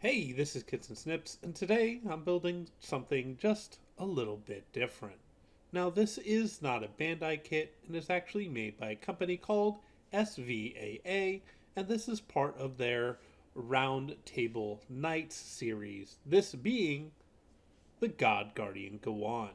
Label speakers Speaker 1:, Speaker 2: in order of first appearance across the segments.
Speaker 1: Hey, this is Kits and Snips, and today I'm building something just a little bit different. Now, this is not a Bandai kit, and is actually made by a company called SVAA, and this is part of their Round Table Knights series, this being the God Guardian Gawain.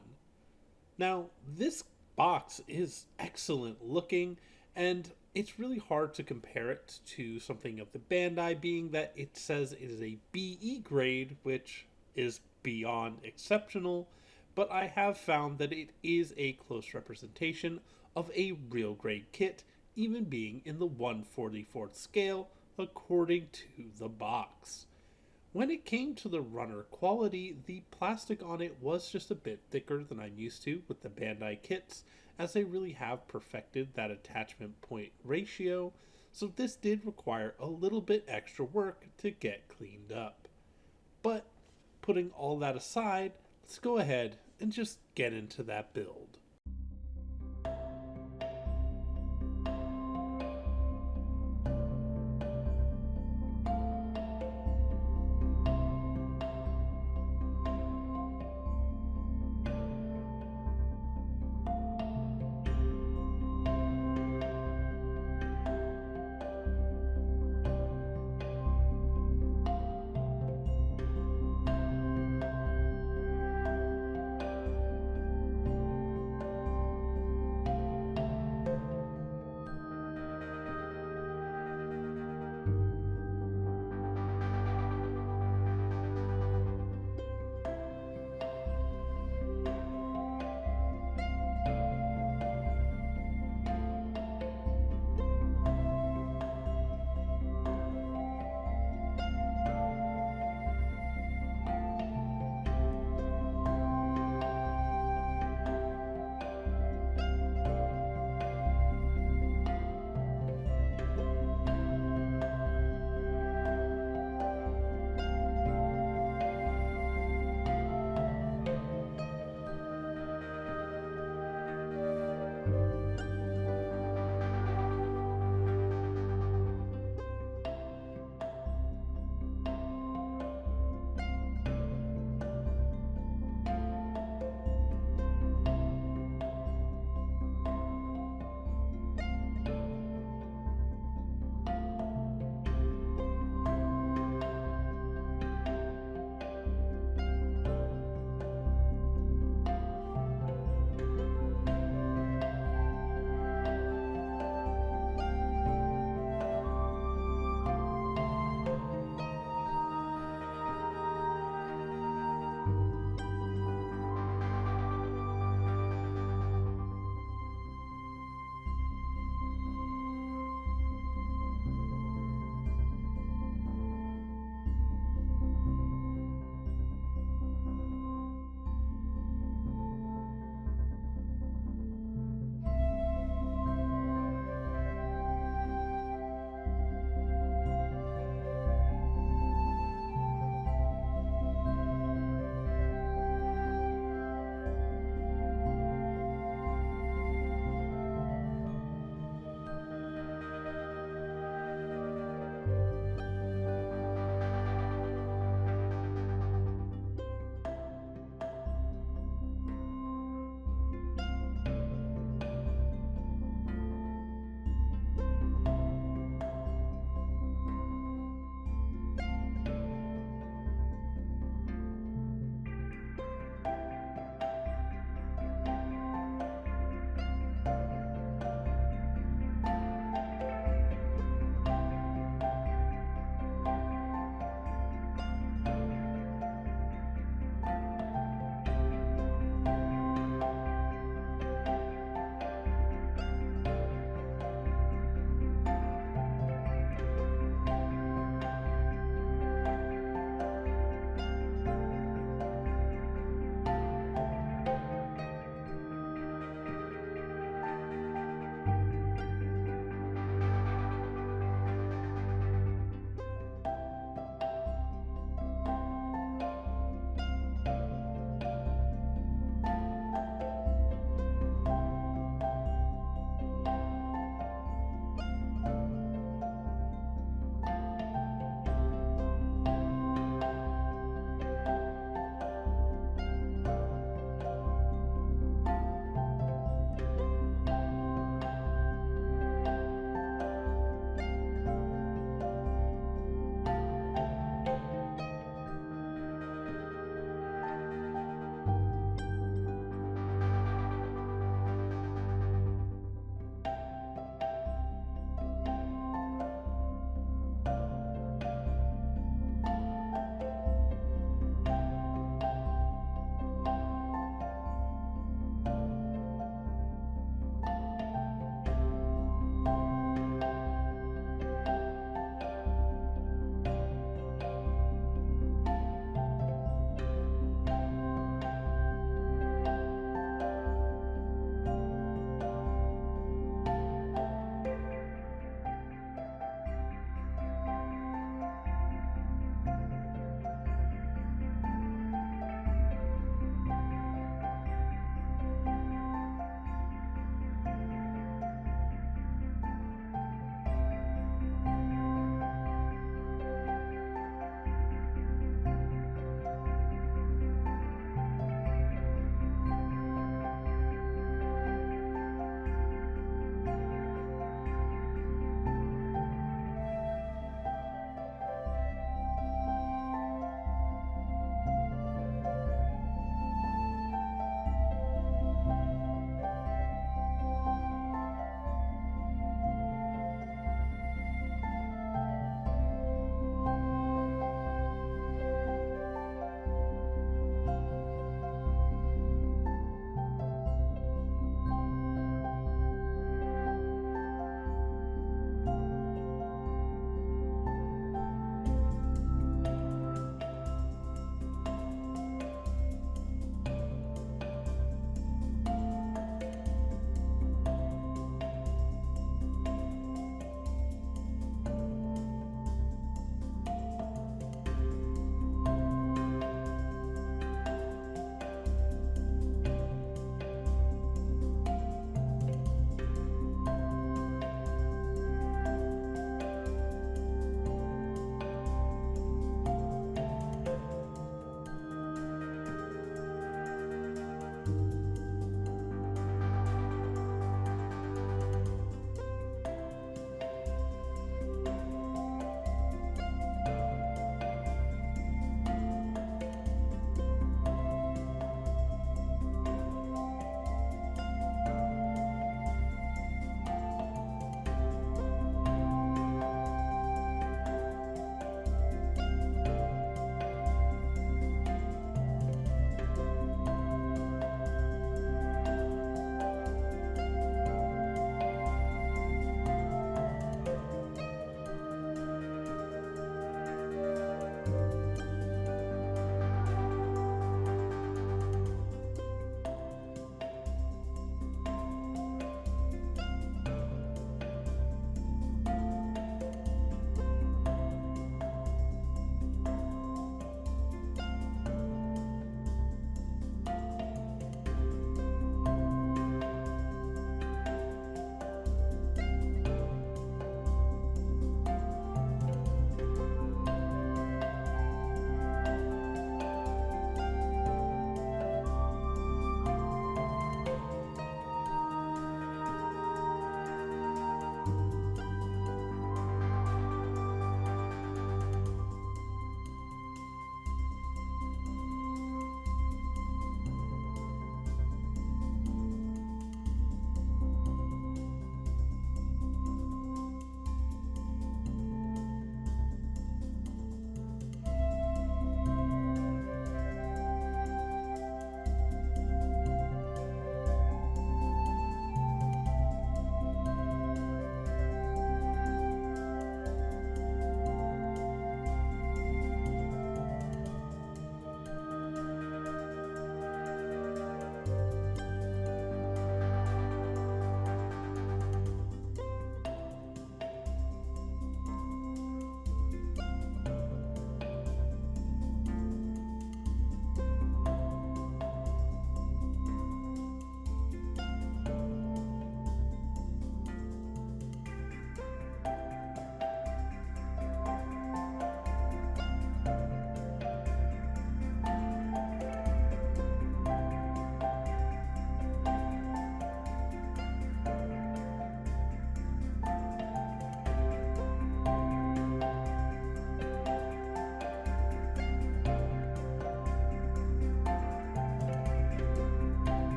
Speaker 1: Now, this box is excellent looking, and it's really hard to compare it to something of the Bandai, being that it says it is a BE grade, which is beyond exceptional, but I have found that it is a close representation of a real grade kit, even being in the 144th scale according to the box. When it came to the runner quality, the plastic on it was just a bit thicker than I'm used to with the Bandai kits, as they really have perfected that attachment point ratio, so this did require a little bit extra work to get cleaned up. But putting all that aside, let's go ahead and just get into that build.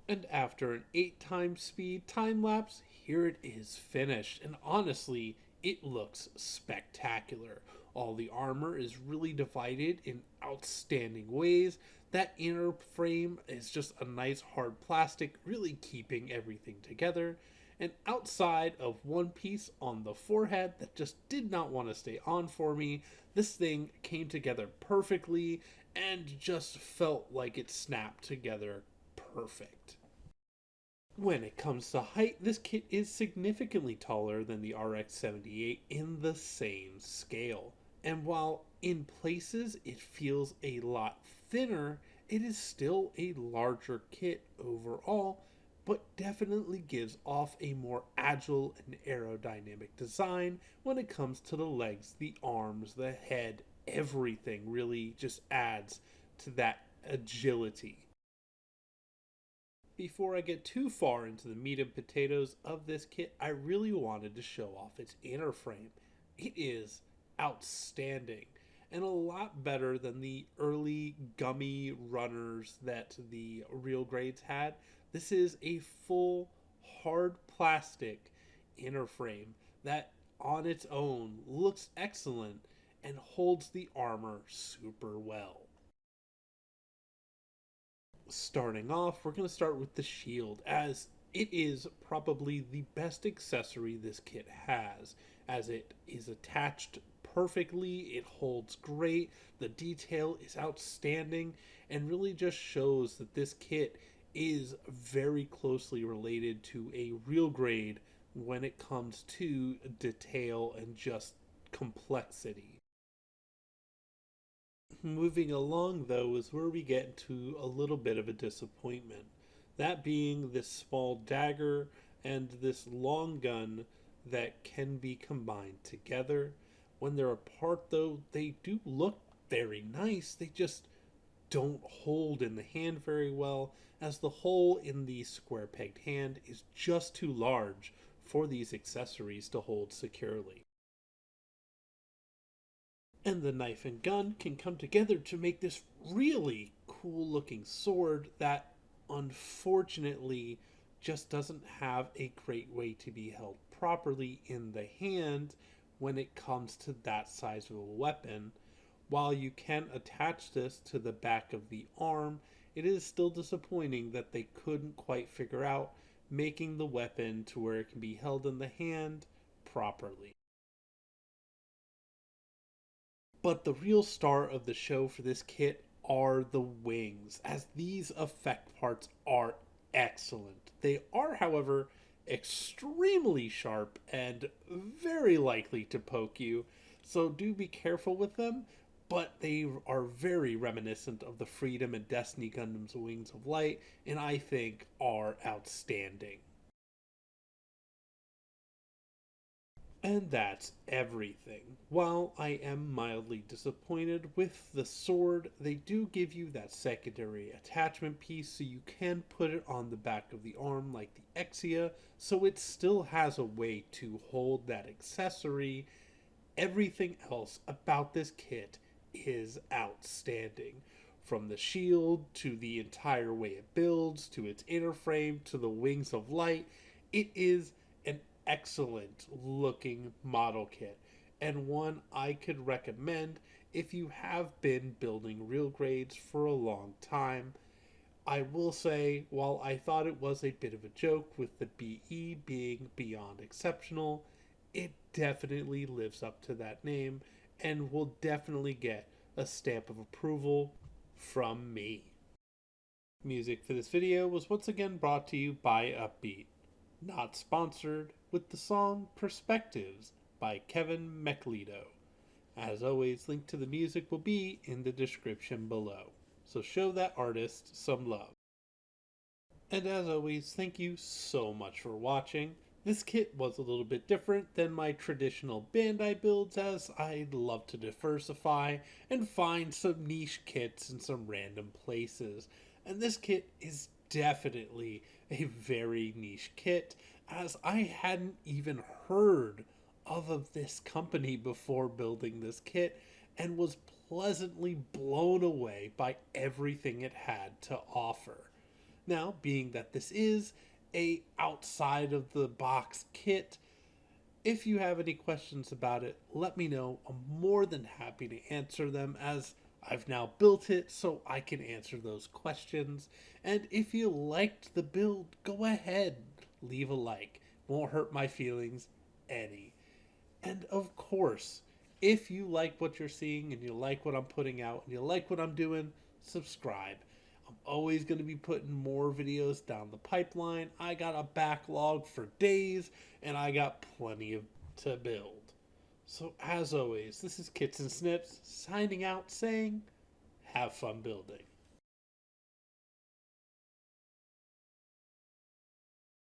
Speaker 1: And after an 8 times speed time lapse, here it is finished. And honestly, it looks spectacular. All the armor is really divided in outstanding ways. That inner frame is just a nice hard plastic, really keeping everything together. And outside of one piece on the forehead that just did not want to stay on for me, this thing came together perfectly and just felt like it snapped together perfect. When it comes to height, this kit is significantly taller than the RX 78 in the same scale. And while in places it feels a lot thinner, it is still a larger kit overall, but definitely gives off a more agile and aerodynamic design when it comes to the legs, the arms, the head, everything really just adds to that agility. Before I get too far into the meat and potatoes of this kit, I really wanted to show off its inner frame. It is outstanding and a lot better than the early gummy runners that the real grades had. This is a full hard plastic inner frame that on its own looks excellent and holds the armor super well. Starting off, we're going to start with the shield, as it is probably the best accessory this kit has, as it is attached perfectly, it holds great, the detail is outstanding, and really just shows that this kit is very closely related to a real grade when it comes to detail and just complexity. Moving along, though, is where we get into a little bit of a disappointment. That being this small dagger and this long gun that can be combined together. When they're apart, though, they do look very nice. They just don't hold in the hand very well, as the hole in the square pegged hand is just too large for these accessories to hold securely. And the knife and gun can come together to make this really cool looking sword that unfortunately just doesn't have a great way to be held properly in the hand when it comes to that size of a weapon. While you can attach this to the back of the arm, it is still disappointing that they couldn't quite figure out making the weapon to where it can be held in the hand properly. But the real star of the show for this kit are the wings, as these effect parts are excellent. They are, however, extremely sharp and very likely to poke you, so do be careful with them. But they are very reminiscent of the Freedom and Destiny Gundam's Wings of Light, and I think are outstanding. And that's everything. While I am mildly disappointed with the sword, they do give you that secondary attachment piece so you can put it on the back of the arm like the Exia, so it still has a way to hold that accessory. Everything else about this kit is outstanding. From the shield to the entire way it builds, to its inner frame, to the wings of light, it is an excellent looking model kit, and one I could recommend if you have been building real grades for a long time. I will say, while I thought it was a bit of a joke with the BE being beyond exceptional, it definitely lives up to that name and will definitely get a stamp of approval from me. Music for this video was once again brought to you by Upbeat, not sponsored, with the song Perspectives by Kevin McLeod. As always, link to the music will be in the description below, so show that artist some love. And as always, thank you so much for watching. This kit was a little bit different than my traditional Bandai builds, as I love to diversify and find some niche kits in some random places. And this kit is definitely a very niche kit, as I hadn't even heard of this company before building this kit and was pleasantly blown away by everything it had to offer. Now, being that this is a outside of the box kit, if you have any questions about it, let me know. I'm more than happy to answer them, as I've now built it so I can answer those questions. And if you liked the build, go ahead, leave a like. Won't hurt my feelings any. And of course, if you like what you're seeing and you like what I'm putting out and you like what I'm doing, subscribe. I'm always going to be putting more videos down the pipeline. I got a backlog for days and I got plenty of to build. So as always, this is Kits and Snips signing out saying, have fun building.